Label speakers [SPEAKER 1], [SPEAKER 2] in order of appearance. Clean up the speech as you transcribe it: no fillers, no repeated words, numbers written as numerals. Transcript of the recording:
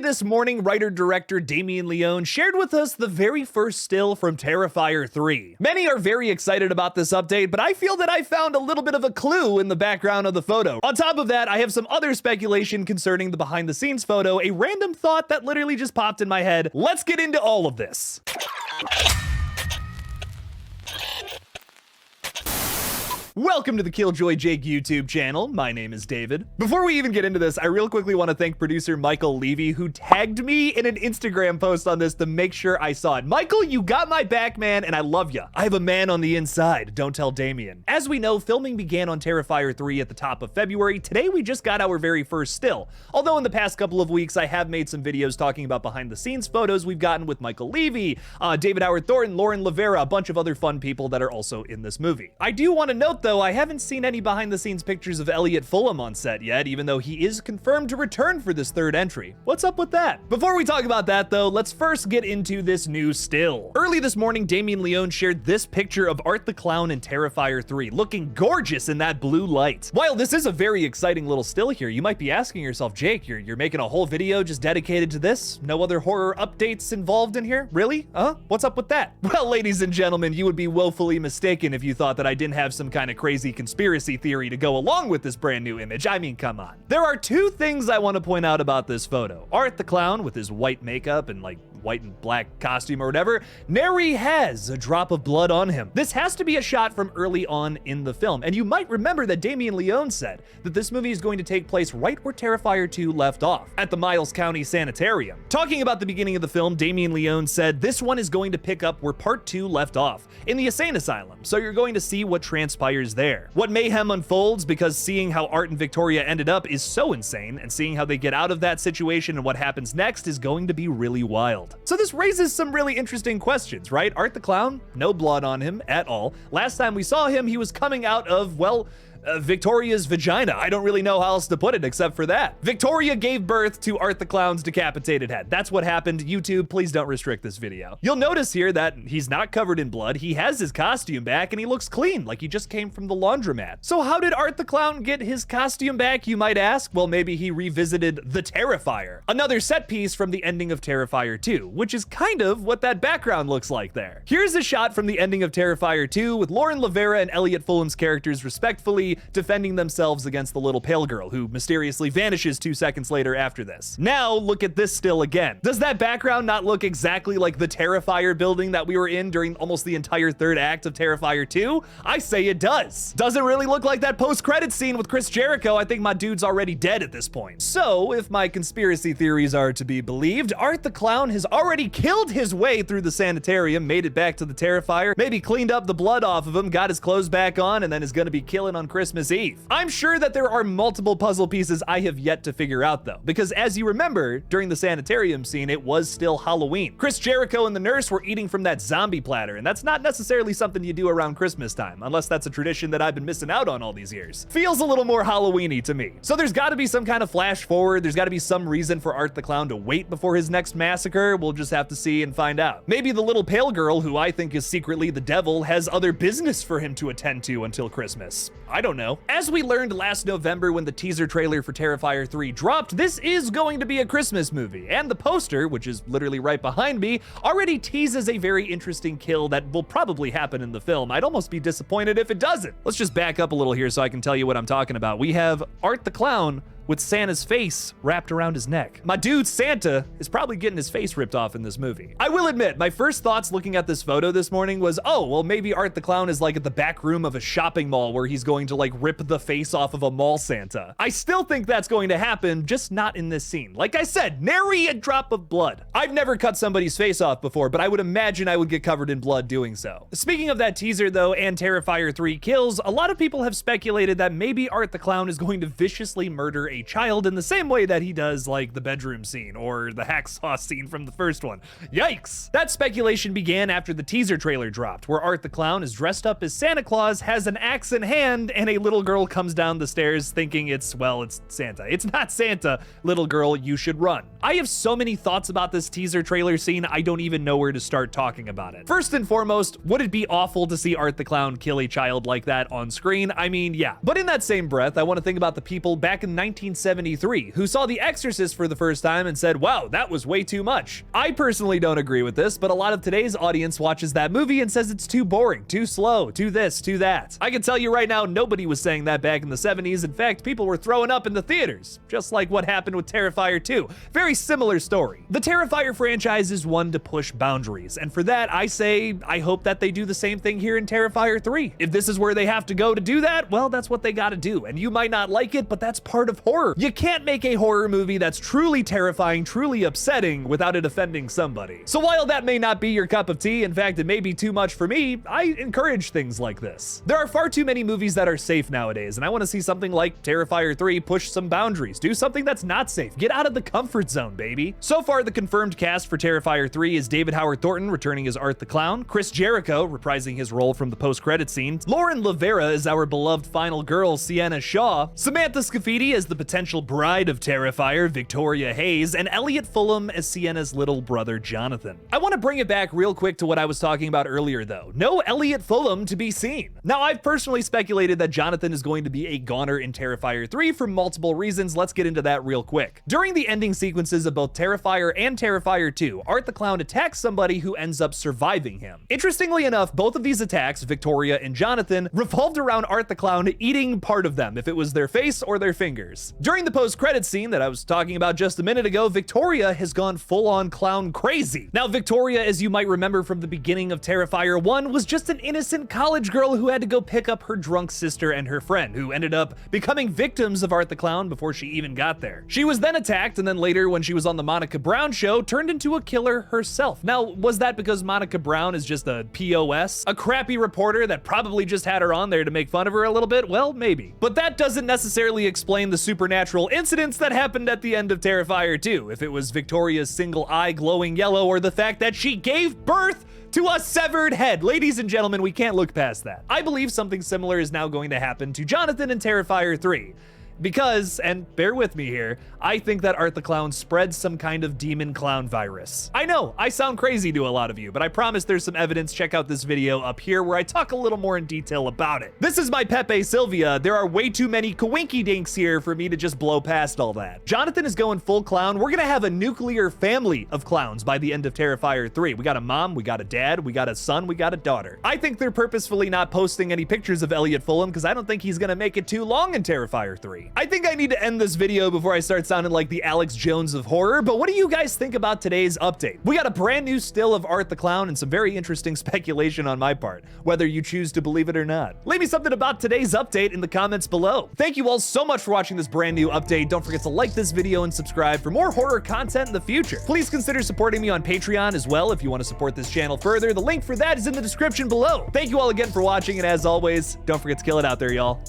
[SPEAKER 1] this morning, writer-director Damien Leone shared with us the very first still from Terrifier 3. Many are very excited about this update, but I feel that I found a little bit of a clue in the background of the photo. On top of that, I have some other speculation concerning the behind-the-scenes photo, a random thought that literally just popped in my head. Let's get into all of this. Welcome to the KillJoy Jake YouTube channel. My name is David. Before we even get into this, I real quickly want to thank producer Michael Levy, who tagged me in an Instagram post on this to make sure I saw it. Michael, you got my back, man, and I love ya. I have a man on the inside. Don't tell Damien. As we know, filming began on Terrifier 3 at the top of February. Today, we just got our very first still. Although in the past couple of weeks, I have made some videos talking about behind-the-scenes photos we've gotten with Michael Levy, David Howard Thornton, Lauren Lavera, a bunch of other fun people that are also in this movie. I do want to note, though, I haven't seen any behind-the-scenes pictures of Elliot Fulham on set yet, even though he is confirmed to return for this third entry. What's up with that? Before we talk about that, though, let's first get into this new still. Early this morning, Damien Leone shared this picture of Art the Clown in Terrifier 3, looking gorgeous in that blue light. While this is a very exciting little still here, you might be asking yourself, Jake, you're making a whole video just dedicated to this? No other horror updates involved in here? Really? What's up with that? Well, ladies and gentlemen, you would be woefully mistaken if you thought that I didn't have some kind of crazy conspiracy theory to go along with this brand new image. I mean, come on. There are two things I want to point out about this photo. Art the Clown with his white makeup and like white and black costume or whatever, nary has a drop of blood on him. This has to be a shot from early on in the film, and you might remember that Damien Leone said that this movie is going to take place right where Terrifier 2 left off, at the Miles County Sanitarium. Talking about the beginning of the film, Damien Leone said this one is going to pick up where part 2 left off, in the insane asylum, so you're going to see what transpires there. What mayhem unfolds, because seeing how Art and Victoria ended up is so insane, and seeing how they get out of that situation and what happens next is going to be really wild. So this raises some really interesting questions, right? Art the Clown, no blood on him at all. Last time we saw him, he was coming out of, well, Victoria's vagina. I don't really know how else to put it except for that. Victoria gave birth to Art the Clown's decapitated head. That's what happened. YouTube, please don't restrict this video. You'll notice here that he's not covered in blood. He has his costume back and he looks clean, like he just came from the laundromat. So how did Art the Clown get his costume back, you might ask? Well, maybe he revisited the Terrifier, another set piece from the ending of Terrifier 2, which is kind of what that background looks like there. Here's a shot from the ending of Terrifier 2 with Lauren Lavera and Elliot Fulham's characters respectfully defending themselves against the little pale girl who mysteriously vanishes 2 seconds later after this. Now look at this still again. Does that background not look exactly like the Terrifier building that we were in during almost the entire third act of Terrifier 2? I say it does. Doesn't really look like that post-credits scene with Chris Jericho. I think my dude's already dead at this point. So if my conspiracy theories are to be believed, Art the Clown has already killed his way through the sanitarium, made it back to the Terrifier, maybe cleaned up the blood off of him, got his clothes back on, and then is gonna be killing on Christmas Eve. I'm sure that there are multiple puzzle pieces I have yet to figure out though, because as you remember, during the sanitarium scene, it was still Halloween. Chris Jericho and the nurse were eating from that zombie platter, and that's not necessarily something you do around Christmas time, unless that's a tradition that I've been missing out on all these years. Feels a little more Halloween-y to me. So there's gotta be some kind of flash forward, there's gotta be some reason for Art the Clown to wait before his next massacre. We'll just have to see and find out. Maybe the little pale girl, who I think is secretly the devil, has other business for him to attend to until Christmas. I don't know. As we learned last November when the teaser trailer for Terrifier 3 dropped, this is going to be a Christmas movie, and the poster, which is literally right behind me, already teases a very interesting kill that will probably happen in the film. I'd almost be disappointed if it doesn't. Let's just back up a little here so I can tell you what I'm talking about. We have Art the Clown with Santa's face wrapped around his neck. My dude Santa is probably getting his face ripped off in this movie. I will admit, my first thoughts looking at this photo this morning was, oh, well, maybe Art the Clown is like at the back room of a shopping mall where he's going to like rip the face off of a mall Santa. I still think that's going to happen, just not in this scene. Like I said, nary a drop of blood. I've never cut somebody's face off before, but I would imagine I would get covered in blood doing so. Speaking of that teaser though, and Terrifier 3 kills, a lot of people have speculated that maybe Art the Clown is going to viciously murder a child in the same way that he does like the bedroom scene or the hacksaw scene from the first one. Yikes! That speculation began after the teaser trailer dropped, where Art the Clown is dressed up as Santa Claus, has an axe in hand, and a little girl comes down the stairs thinking it's Santa. It's not Santa. Little girl, you should run. I have so many thoughts about this teaser trailer scene, I don't even know where to start talking about it. First and foremost, would it be awful to see Art the Clown kill a child like that on screen? I mean, yeah. But in that same breath, I want to think about the people back in 1973 who saw The Exorcist for the first time and said, wow, that was way too much. I personally don't agree with this, but a lot of today's audience watches that movie and says it's too boring, too slow, too this, too that. I can tell you right now, nobody was saying that back in the 70s. In fact, people were throwing up in the theaters, just like what happened with Terrifier 2. Very similar story. The Terrifier franchise is one to push boundaries, and for that, I say, I hope that they do the same thing here in Terrifier 3. If this is where they have to go to do that, well, that's what they gotta do, and you might not like it, but that's part of horror. You can't make a horror movie that's truly terrifying, truly upsetting, without it offending somebody. So while that may not be your cup of tea, in fact, it may be too much for me, I encourage things like this. There are far too many movies that are safe nowadays, and I want to see something like Terrifier 3 push some boundaries, do something that's not safe, get out of the comfort zone, baby. So far, the confirmed cast for Terrifier 3 is David Howard Thornton returning as Art the Clown, Chris Jericho reprising his role from the post-credit scene, Lauren Lavera as our beloved final girl, Sienna Shaw, Samantha Scafidi as the potential bride of Terrifier, Victoria Hayes, and Elliot Fulham as Sienna's little brother, Jonathan. I want to bring it back real quick to what I was talking about earlier, though. No Elliot Fulham to be seen. Now, I've personally speculated that Jonathan is going to be a goner in Terrifier 3 for multiple reasons. Let's get into that real quick. During the ending sequences of both Terrifier and Terrifier 2, Art the Clown attacks somebody who ends up surviving him. Interestingly enough, both of these attacks, Victoria and Jonathan, revolved around Art the Clown eating part of them, if it was their face or their fingers. During the post-credit scene that I was talking about just a minute ago, Victoria has gone full-on clown crazy. Now, Victoria, as you might remember from the beginning of Terrifier 1, was just an innocent college girl who had to go pick up her drunk sister and her friend, who ended up becoming victims of Art the Clown before she even got there. She was then attacked, and then later, when she was on the Monica Brown show, turned into a killer herself. Now, was that because Monica Brown is just a POS? A crappy reporter that probably just had her on there to make fun of her a little bit? Well, maybe. But that doesn't necessarily explain the supernatural incidents that happened at the end of Terrifier 2, if it was Victoria's single eye glowing yellow or the fact that she gave birth to a severed head. Ladies and gentlemen, we can't look past that. I believe something similar is now going to happen to Jonathan in Terrifier 3. Because, and bear with me here, I think that Art the Clown spreads some kind of demon clown virus. I know, I sound crazy to a lot of you, but I promise there's some evidence. Check out this video up here where I talk a little more in detail about it. This is my Pepe Sylvia. There are way too many coinky dinks here for me to just blow past all that. Jonathan is going full clown. We're gonna have a nuclear family of clowns by the end of Terrifier 3. We got a mom, we got a dad, we got a son, we got a daughter. I think they're purposefully not posting any pictures of Elliot Fulham because I don't think he's gonna make it too long in Terrifier 3. I think I need to end this video before I start sounding like the Alex Jones of horror, but what do you guys think about today's update? We got a brand new still of Art the Clown and some very interesting speculation on my part, whether you choose to believe it or not. Leave me something about today's update in the comments below. Thank you all so much for watching this brand new update. Don't forget to like this video and subscribe for more horror content in the future. Please consider supporting me on Patreon as well if you want to support this channel further. The link for that is in the description below. Thank you all again for watching, and as always, don't forget to kill it out there, y'all.